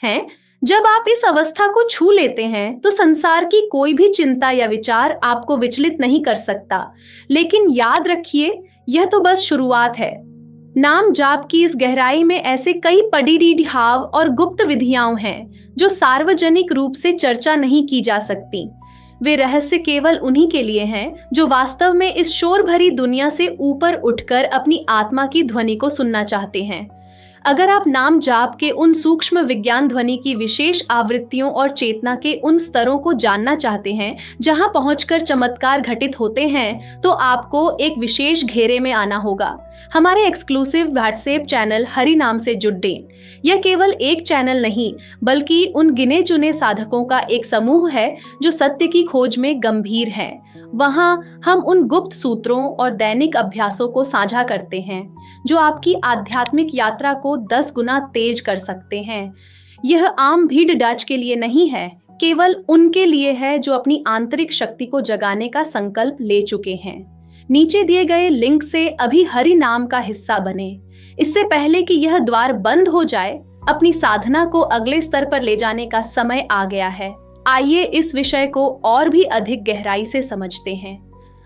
हैं। जब आप इस अवस्था को छू लेते हैं तो संसार की कोई भी चिंता या विचार आपको विचलित नहीं कर सकता। लेकिन याद रखिए, यह तो बस शुरुआत है। नाम जाप की इस गहराई में ऐसे कई परीरी भाव और गुप्त विधियां हैं जो सार्वजनिक रूप से चर्चा नहीं की जा सकती। वे रहस्य केवल उन्हीं के लिए हैं जो वास्तव में इस शोर भरी दुनिया से ऊपर उठकर अपनी आत्मा की ध्वनि को सुनना चाहते हैं। अगर आप नाम जाप के उन सूक्ष्म विज्ञान ध्वनि की विशेष आवृत्तियों और चेतना के उन स्तरों को जानना चाहते हैं जहां पहुंचकर चमत्कार घटित होते हैं, तो आपको एक विशेष घेरे में आना होगा। हमारे एक्सक्लूसिव व्हाट्सएप चैनल हरि नाम से जुड़ें। यह केवल एक चैनल नहीं, बल्कि उन गिने चुने साधकों का एक समूह है जो सत्य की खोज में गंभीर हैं। वहां हम उन गुप्त सूत्रों और दैनिक अभ्यासों को साझा करते हैं जो आपकी आध्यात्मिक यात्रा को 10 गुना तेज कर सकते हैं। यह आम भीड़ डाच के लिए नहीं है, केवल उनके लिए है जो अपनी आंतरिक शक्ति को जगाने का संकल्प ले चुके हैं। नीचे दिए गए लिंक से अभी हरि नाम का हिस्सा बने। इससे पहले कि यह द्वार बंद हो जाए, अपनी साधना को अगले स्तर पर ले जाने का समय आ गया है। आइए इस विषय को और भी अधिक गहराई से समझते हैं।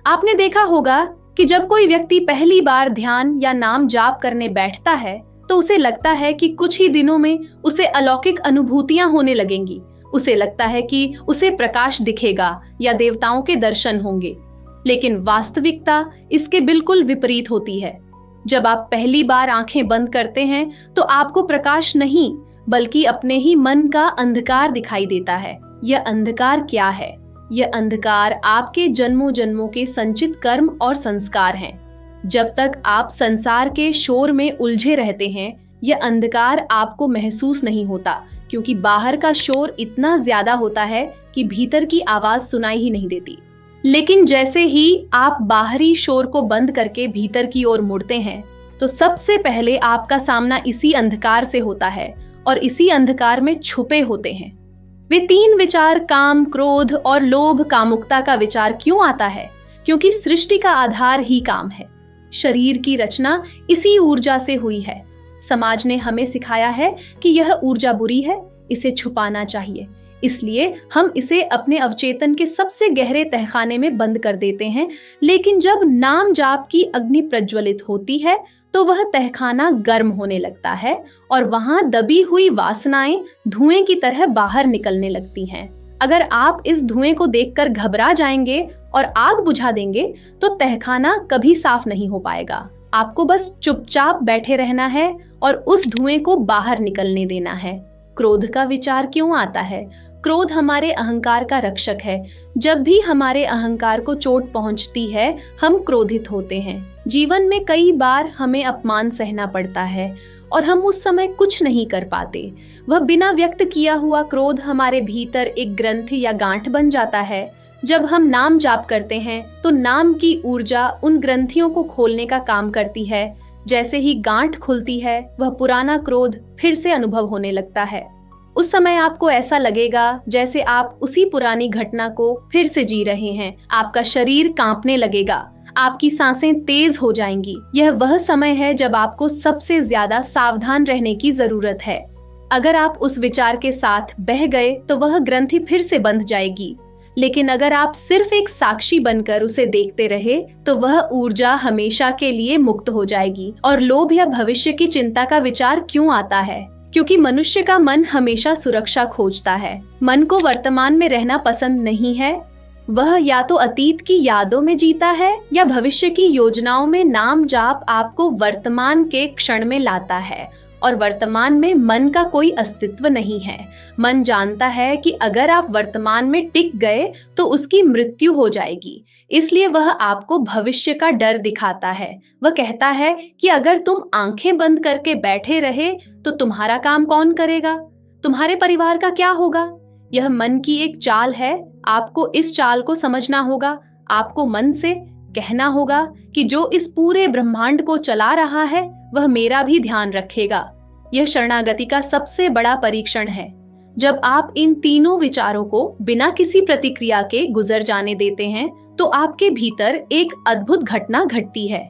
आपने देखा होगा कि जब कोई व्यक्ति पहली बार ध्यान या नाम जाप करने बैठता है तो उसे लगता है कि कुछ ही दिनों में उसे अलौकिक अनुभूतियां होने लगेंगी। उसे लगता है कि उसे प्रकाश दिखेगा या देवताओं के दर्शन होंगे। लेकिन वास्तविकता इसके बिल्कुल विपरीत होती है। जब आप पहली बार आंखें बंद करते हैं तो आपको प्रकाश नहीं, बल्कि अपने ही मन का अंधकार दिखाई देता है। यह अंधकार क्या है? यह अंधकार आपके जन्मों जन्मों के संचित कर्म और संस्कार हैं। जब तक आप संसार के शोर में उलझे रहते हैं, यह अंधकार आपको महसूस नहीं होता, क्योंकि बाहर का शोर इतना ज्यादा होता है कि भीतर की आवाज सुनाई ही नहीं देती। लेकिन जैसे ही आप बाहरी शोर को बंद करके भीतर की ओर मुड़ते हैं, तो सबसे पहले आपका सामना इसी अंधकार से होता है और इसी अंधकार में छुपे होते हैं वे 3 विचार, काम, क्रोध और लोभ। कामुकता का विचार क्यों आता है? क्योंकि सृष्टि का आधार ही काम है। शरीर की रचना इसी ऊर्जा से हुई है। समाज ने हमें सिखाया है कि यह ऊर्जा बुरी है, इसे छुपाना चाहिए। इसलिए हम इसे अपने अवचेतन के सबसे गहरे तहखाने में बंद कर देते हैं। लेकिन जब नाम जाप की अग्नि प्रज्वलित होती है तो वह तहखाना गर्म होने लगता है और वहां दबी हुई वासनाएं धुएं की तरह बाहर निकलने लगती हैं। अगर आप इस धुएं को देखकर घबरा जाएंगे और आग बुझा देंगे तो तहखाना कभी साफ नहीं हो पाएगा। आपको बस चुपचाप बैठे रहना है और उस धुएं को बाहर निकलने देना है। क्रोध का विचार क्यों आता है? क्रोध हमारे अहंकार का रक्षक है। जब भी हमारे अहंकार को चोट पहुंचती है, हम क्रोधित होते हैं। जीवन में कई बार हमें अपमान सहना पड़ता है और हम उस समय कुछ नहीं कर पाते। वह बिना व्यक्त किया हुआ क्रोध हमारे भीतर एक ग्रंथि या गांठ बन जाता है। जब हम नाम जाप करते हैं तो नाम की ऊर्जा उन ग्रंथियों को खोलने का काम करती है। जैसे ही गांठ खुलती है, वह पुराना क्रोध फिर से अनुभव होने लगता है। उस समय आपको ऐसा लगेगा जैसे आप उसी पुरानी घटना को फिर से जी रहे हैं। आपका शरीर कांपने लगेगा, आपकी सांसें तेज हो जाएंगी। यह वह समय है जब आपको सबसे ज्यादा सावधान रहने की जरूरत है। अगर आप उस विचार के साथ बह गए तो वह ग्रंथि फिर से बंध जाएगी। लेकिन अगर आप सिर्फ एक साक्षी बनकर उसे देखते रहे तो वह ऊर्जा हमेशा के लिए मुक्त हो जाएगी। और लोभ या भविष्य की चिंता का विचार क्यों आता है? क्योंकि मनुष्य का मन हमेशा सुरक्षा खोजता है। मन को वर्तमान में रहना पसंद नहीं है। वह या तो अतीत की यादों में जीता है या भविष्य की योजनाओं में। नाम जाप आपको वर्तमान के क्षण में लाता है और वर्तमान में मन का कोई अस्तित्व नहीं है। मन जानता है कि अगर आप वर्तमान में टिक गए तो उसकी मृत्यु हो जाएगी। इसलिए वह आपको भविष्य का डर दिखाता है। वह कहता है कि अगर तुम आंखें बंद करके बैठे रहे तो तुम्हारा काम कौन करेगा? तुम्हारे परिवार का क्या होगा? यह मन की एक चाल है। आपको इस चाल को समझना होगा। आपको मन से कहना होगा कि जो इस पूरे ब्रह्मांड को चला रहा है वह मेरा भी ध्यान रखेगा। यह शरणागति का सबसे बड़ा परीक्षण है। जब आप इन तीनों विचारों को बिना किसी प्रतिक्रिया के गुजर जाने देते हैं तो आपके भीतर एक अद्भुत घटना घटती है।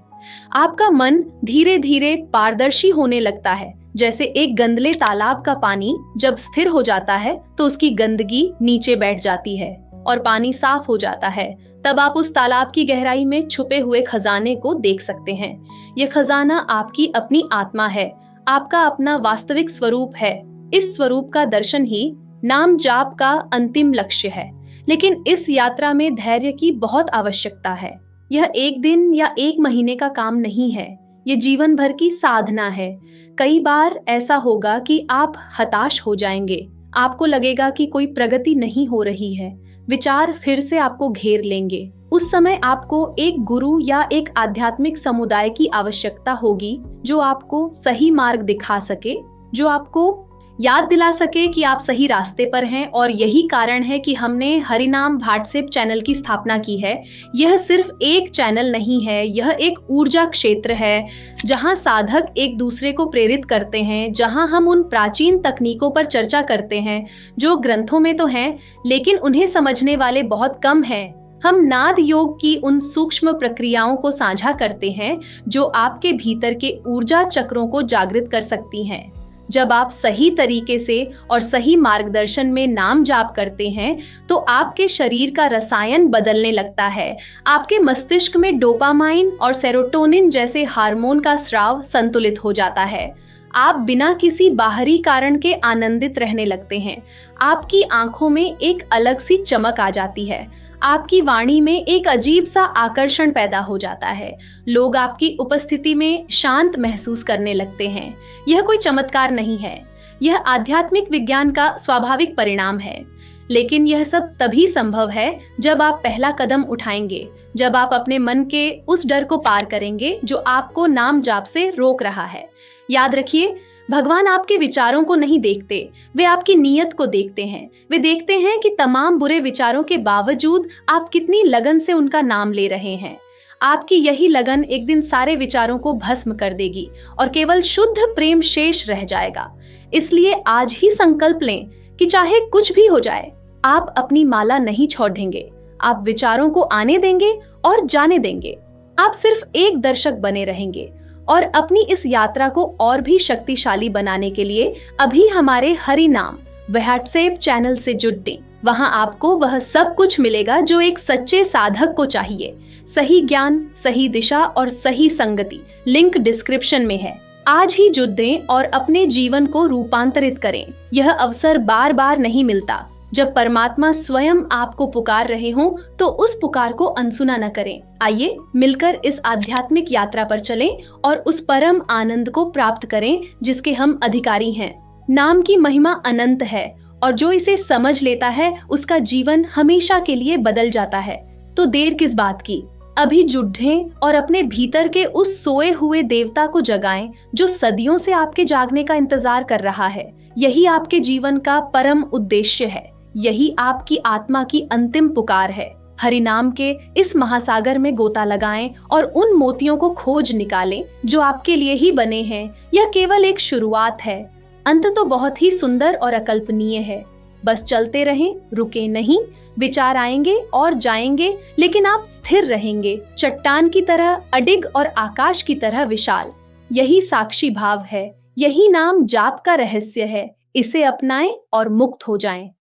आपका मन धीरे धीरे पारदर्शी होने लगता है, जैसे एक गंदले तालाब का पानी जब स्थिर हो जाता है तो उसकी गंदगी नीचे बैठ जाती है और पानी साफ हो जाता है, तब आप उस तालाब की गहराई में छुपे हुए खजाने को देख सकते हैं। यह खजाना आपकी अपनी आत्मा है, आपका अपना वास्तविक स्वरूप है। इस स्वरूप का दर्शन ही नाम जाप का अंतिम लक्ष्य है। लेकिन इस यात्रा में धैर्य की बहुत आवश्यकता है। यह एक दिन या एक महीने का काम नहीं है, ये जीवन भर की साधना है। कई बार ऐसा होगा कि आप हताश हो जाएंगे, आपको लगेगा कि कोई प्रगति नहीं हो रही है, विचार फिर से आपको घेर लेंगे। उस समय आपको एक गुरु या एक आध्यात्मिक समुदाय की आवश्यकता होगी जो आपको सही मार्ग दिखा सके, जो आपको याद दिला सके कि आप सही रास्ते पर हैं। और यही कारण है कि हमने हरिनाम व्हाट्सएप चैनल की स्थापना की है। यह सिर्फ एक चैनल नहीं है, यह एक ऊर्जा क्षेत्र है जहां साधक एक दूसरे को प्रेरित करते हैं, जहां हम उन प्राचीन तकनीकों पर चर्चा करते हैं जो ग्रंथों में तो हैं लेकिन उन्हें समझने वाले बहुत कम हैं। हम नाद योग की उन सूक्ष्म प्रक्रियाओं को साझा करते हैं जो आपके भीतर के ऊर्जा चक्रों को जागृत कर सकती हैं। जब आप सही तरीके से और सही मार्गदर्शन में नाम जाप करते हैं तो आपके शरीर का रसायन बदलने लगता है। आपके मस्तिष्क में डोपामाइन और सेरोटोनिन जैसे हार्मोन का स्राव संतुलित हो जाता है। आप बिना किसी बाहरी कारण के आनंदित रहने लगते हैं। आपकी आंखों में एक अलग सी चमक आ जाती है, आपकी वाणी में एक अजीब सा आकर्षण पैदा हो जाता है। लोग आपकी उपस्थिति में शांत महसूस करने लगते हैं। यह कोई चमत्कार नहीं है, यह आध्यात्मिक विज्ञान का स्वाभाविक परिणाम है। लेकिन यह सब तभी संभव है जब आप पहला कदम उठाएंगे, जब आप अपने मन के उस डर को पार करेंगे जो आपको नाम जाप से रोक रहा है। याद रखिए, भगवान आपके विचारों को नहीं देखते, वे आपकी नीयत को देखते हैं। वे देखते हैं कि तमाम बुरे विचारों के बावजूद आप कितनी लगन से उनका नाम ले रहे हैं। आपकी यही लगन एक दिन सारे विचारों को भस्म कर देगी और केवल शुद्ध प्रेम शेष रह जाएगा। इसलिए आज ही संकल्प लें कि चाहे कुछ भी हो जाए, आप अपनी माला नहीं छोड़ेंगे। आप विचारों को आने देंगे और जाने देंगे। आप सिर्फ एक दर्शक बने रहेंगे। और अपनी इस यात्रा को और भी शक्तिशाली बनाने के लिए अभी हमारे हरिनाम व्हाट्सएप चैनल से जुड़ें। वहां आपको वह सब कुछ मिलेगा जो एक सच्चे साधक को चाहिए। सही ज्ञान, सही दिशा और सही संगति। लिंक डिस्क्रिप्शन में है। आज ही जुड़ दें और अपने जीवन को रूपांतरित करें। यह अवसर बार बार नहीं मिलता। जब परमात्मा स्वयं आपको पुकार रहे हों तो उस पुकार को अनसुना न करें। आइए मिलकर इस आध्यात्मिक यात्रा पर चलें और उस परम आनंद को प्राप्त करें जिसके हम अधिकारी हैं। नाम की महिमा अनंत है और जो इसे समझ लेता है उसका जीवन हमेशा के लिए बदल जाता है। तो देर किस बात की, अभी जुटें और अपने भीतर के उस सोए हुए देवता को जगाएं जो सदियों से आपके जागने का इंतजार कर रहा है। यही आपके जीवन का परम उद्देश्य है, यही आपकी आत्मा की अंतिम पुकार है। हरिनाम के इस महासागर में गोता लगाएं और उन मोतियों को खोज निकालें जो आपके लिए ही बने हैं। यह केवल एक शुरुआत है, अंत तो बहुत ही सुंदर और अकल्पनीय है। बस चलते रहें, रुके नहीं। विचार आएंगे और जाएंगे लेकिन आप स्थिर रहेंगे, चट्टान की तरह अडिग और आकाश की तरह विशाल। यही साक्षी भाव है, यही नाम जाप का रहस्य है। इसे अपनाएं और मुक्त हो जाएं।